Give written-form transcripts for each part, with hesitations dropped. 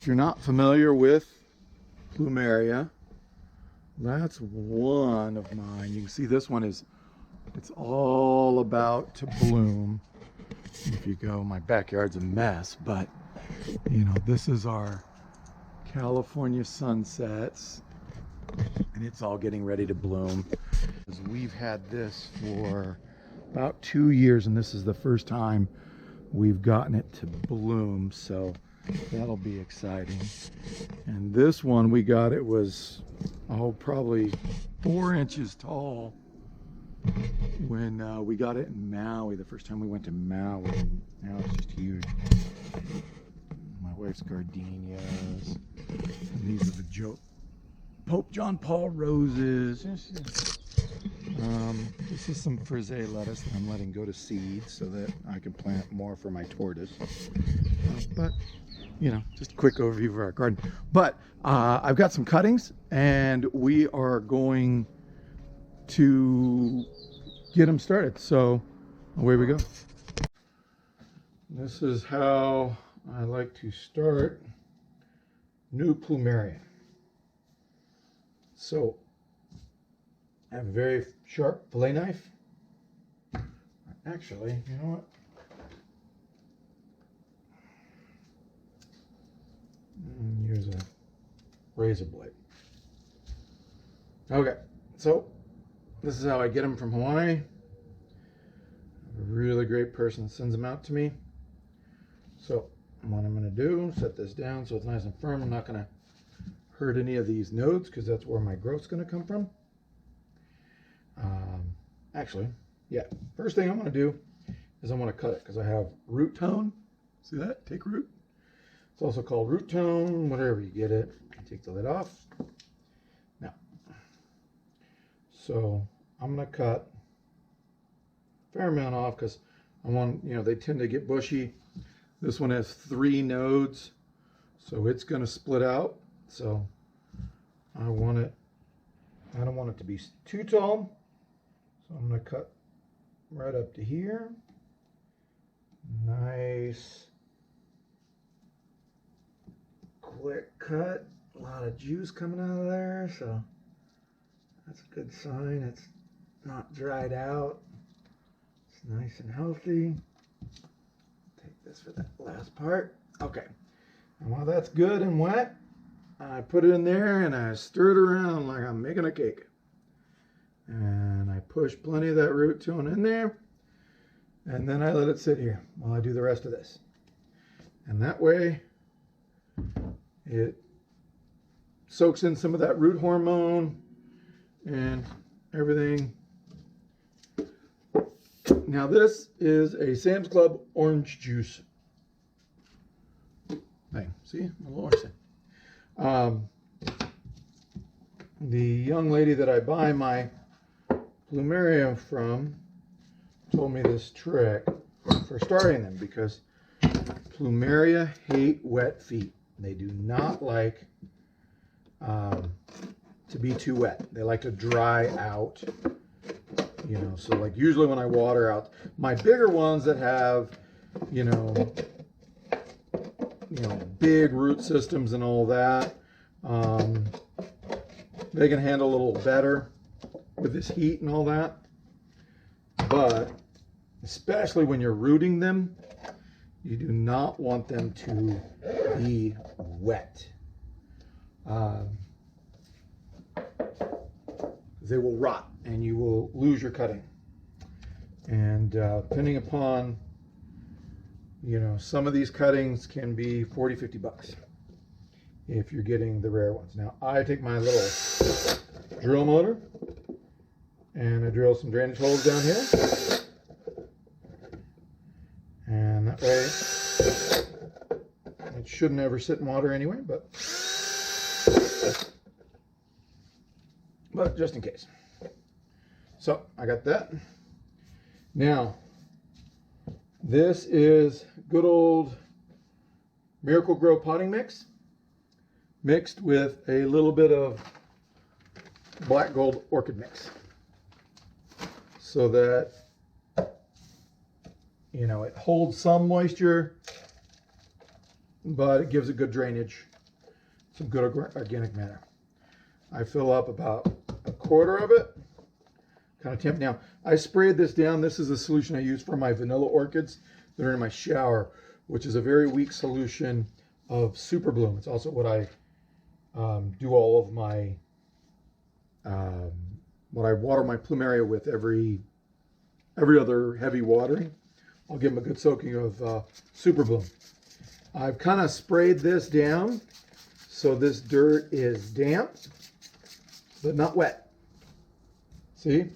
If you're not familiar with Plumeria, that's one of mine. You can see this one is, it's all about to bloom. If you go, my backyard's a mess, but you know, this is our California sunsets, and it's all getting ready to bloom. We've had this for about 2 years, and this is the first time we've gotten it to bloom, so that'll be exciting. And this one we got, it was probably 4 inches tall when we got it in Maui, the first time we went to Maui. Now it's just huge. My wife's gardenias, and these are the Pope John Paul roses. This is some frisee lettuce that I'm letting go to seed so that I can plant more for my tortoise. But you know, just a quick overview of our garden. But I've got some cuttings, and we are going to get them started. So away we go. This is how I like to start new Plumeria. So I have a very sharp fillet knife. Actually, you know what? Use a razor blade. Okay, so this is how I get them from Hawaii. A really great person sends them out to me. So what I'm going to do, set this down so it's nice and firm. I'm not going to hurt any of these nodes because that's where my growth's going to come from. Actually, yeah, first thing I'm going to do is I'm going to cut it because I have root tone. See that? Take root. It's also called root tone, whatever you get it. Take the lid off. Now, so I'm going to cut a fair amount off because I want, you know, they tend to get bushy. This one has 3 nodes, so it's going to split out. So I don't want it to be too tall. So I'm going to cut right up to here. Nice. Quick cut. A lot of juice coming out of there, so that's a good sign. It's not dried out. It's nice and healthy. Take this for that last part. Okay. And while that's good and wet, I put it in there and I stir it around like I'm making a cake. And I push plenty of that root tone in there. And then I let it sit here while I do the rest of this. And that way, it soaks in some of that root hormone and everything. Now this is a Sam's Club orange juice thing. See, a little orange thing. The young lady that I buy my Plumeria from told me this trick for starting them because Plumeria hate wet feet. They do not like to be too wet. They like to dry out, you know. So like usually when I water out my bigger ones that have, you know, big root systems and all that, they can handle a little better with this heat and all that. But especially when you're rooting them, you do not want them to be wet. They will rot and you will lose your cutting. And depending upon, you know, some of these cuttings can be 40, 50 bucks if you're getting the rare ones. Now I take my little drill motor and I drill some drainage holes down here. And that way, it shouldn't ever sit in water anyway, but just in case. So I got that. Now, this is good old Miracle Grow potting mix mixed with a little bit of black gold orchid mix, so that, you know, it holds some moisture, but it gives it good drainage some good organic matter. I fill up about a quarter of it, kind of tamp down. I sprayed this down. This is the solution I use for my vanilla orchids that are in my shower, which is a very weak solution of Super Bloom. It's also what I do all of my, what I water my Plumeria with every other heavy watering. I'll give them a good soaking of Super Bloom. I've kind of sprayed this down so this dirt is damp, but not wet. See?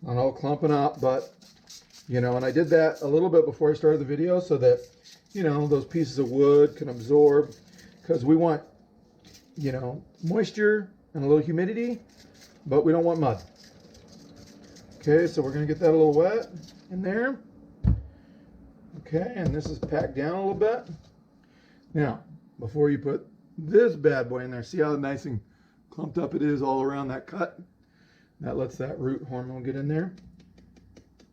Not all clumping up, but, you know, and I did that a little bit before I started the video so that, you know, those pieces of wood can absorb, because we want, you know, moisture and a little humidity, but we don't want mud. Okay, so we're going to get that a little wet in there. Okay, and this is packed down a little bit. Now, before you put this bad boy in there, see how nice and clumped up it is all around that cut? That lets that root hormone get in there.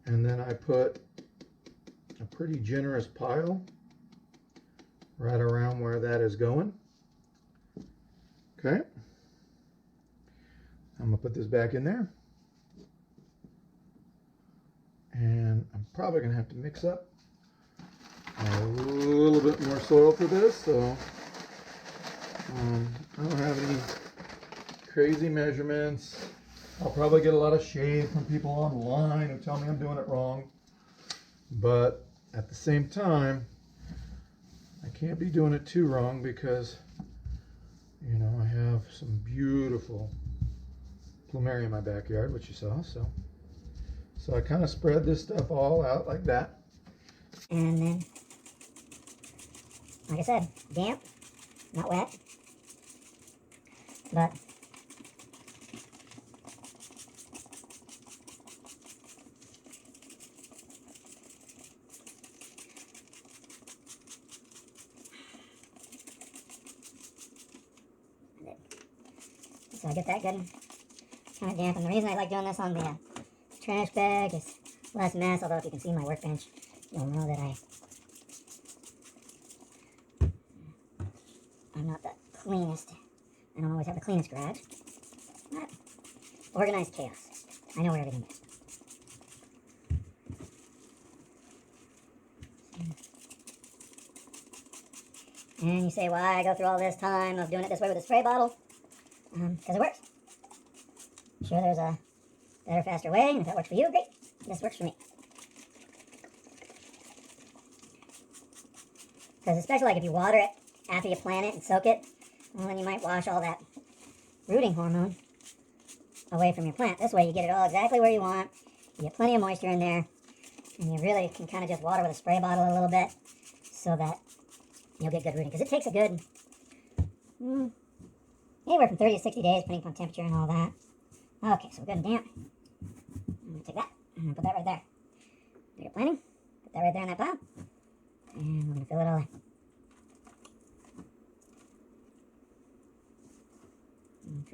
And then I put a pretty generous pile right around where that is going. Okay. I'm going to put this back in there. And I'm probably going to have to mix up a little bit more soil for this. So I don't have any crazy measurements. I'll probably get a lot of shade from people online who tell me I'm doing it wrong. But at the same time, I can't be doing it too wrong because, you know, I have some beautiful Plumeria in my backyard, which you saw. So I kind of spread this stuff all out like that. And then, like I said, damp, not wet, but so I get that good, kind of damp. And the reason I like doing this on the trash bag is less mess, although if you can see my workbench, you'll know that I'm not the cleanest. I don't always have the cleanest garage, but organized chaos. I know where everything is. And you say, why I go through all this time of doing it this way with a spray bottle? Because it works. Sure, there's a better, faster way, and if that works for you, great. This works for me. Because especially like if you water it after you plant it and soak it, well, then you might wash all that rooting hormone away from your plant. This way you get it all exactly where you want, you get plenty of moisture in there, and you really can kind of just water with a spray bottle a little bit so that you'll get good rooting. Because it takes a good, anywhere from 30 to 60 days, depending on temperature and all that. Okay, so we're good and damp. I'm going to take that, and put that right there. Do your planting, put that right there in that pile, and we're going to fill it all in.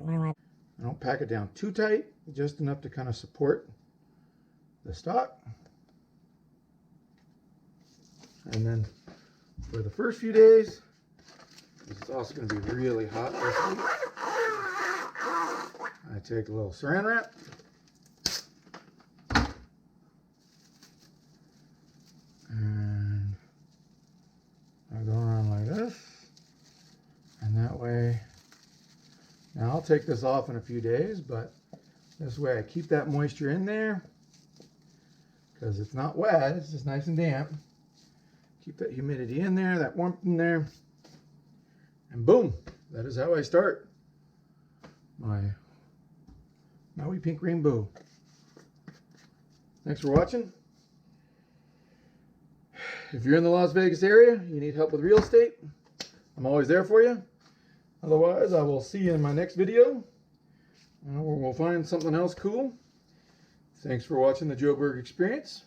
I don't pack it down too tight, just enough to kind of support the stalk. And then for the first few days, it's also going to be really hot this week. I take a little saran wrap. And I go around like this. And that way, now I'll take this off in a few days, but this way I keep that moisture in there because it's not wet, it's just nice and damp. Keep that humidity in there, that warmth in there, and boom, that is how I start my Maui Pink Rainbow. Thanks for watching. If you're in the Las Vegas area, you need help with real estate, I'm always there for you. Otherwise, I will see you in my next video, where we'll find something else cool. Thanks for watching the Joe Berg Experience.